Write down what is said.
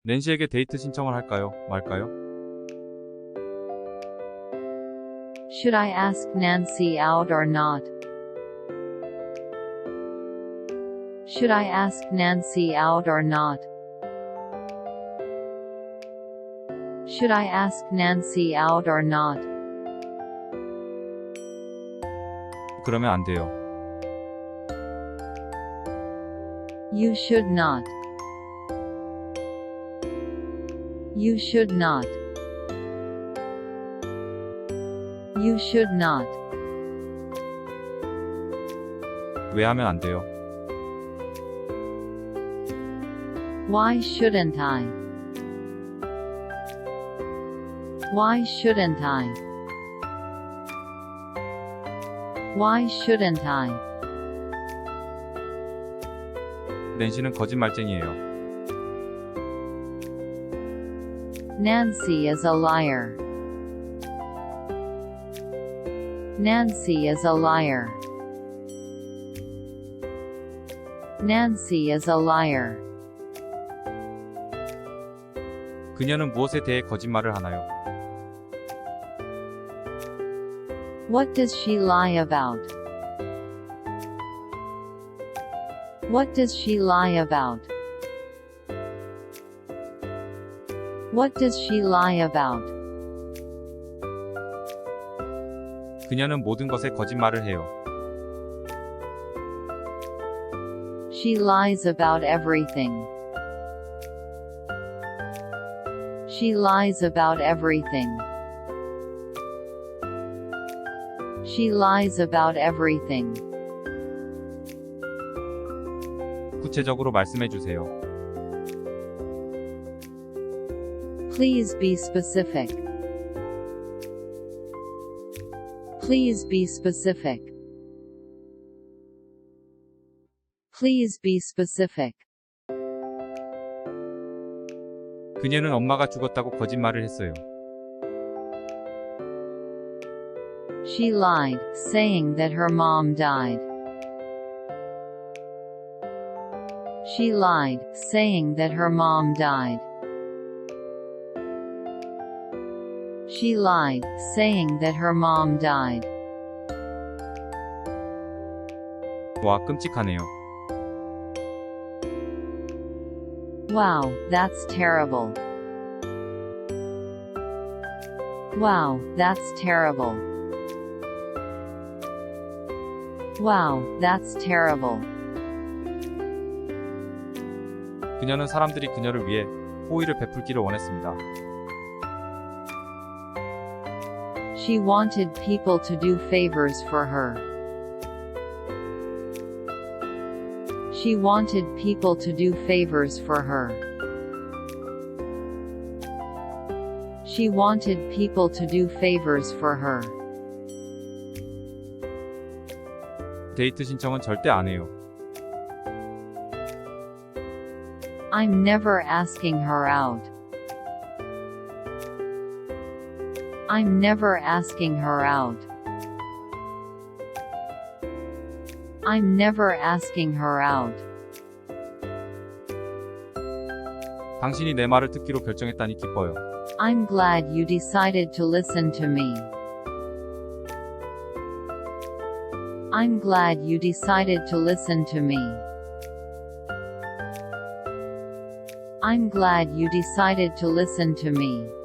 낸시에게 데이트 신청을 할까요? 말까요? Should I ask Nancy out or not? Should I ask Nancy out or not? Should I ask Nancy out or not? 그러면 안 돼요. You should not. You should not. You should not. 왜 하면 안 돼요? Why shouldn't I? Why shouldn't I? Why shouldn't I? 낸시는 거짓말쟁이에요. Nancy is a liar. Nancy is a liar. Nancy is a liar. 그녀는 무엇에 대해 거짓말을 하나요? What does she lie about? What does she lie about? What does she lie about? 그녀는 모든 것에 거짓말을 해요. She lies about everything. She lies about everything. She lies about everything. 구체적으로 말씀해 주세요. Please be specific. Please be specific. Please be specific. 그녀는 엄마가 죽었다고 거짓말을 했어요. She lied, saying that her mom died. She lied, saying that her mom died. She lied, saying that her mom died. 와, 끔찍하네요. Wow, that's terrible. Wow, that's terrible. Wow, that's terrible. 그녀는 사람들이 그녀를 위해 호의를 베풀기를 원했습니다. She wanted people to do favors for her. She wanted people to do favors for her. She wanted people to do favors for her. 데이트 신청은 절대 안 해요. I'm never asking her out. I'm never asking her out. I'm never asking her out. 당신이 내 말을 듣기로 결정했다니 기뻐요. I'm glad you decided to listen to me. I'm glad you decided to listen to me. I'm glad you decided to listen to me.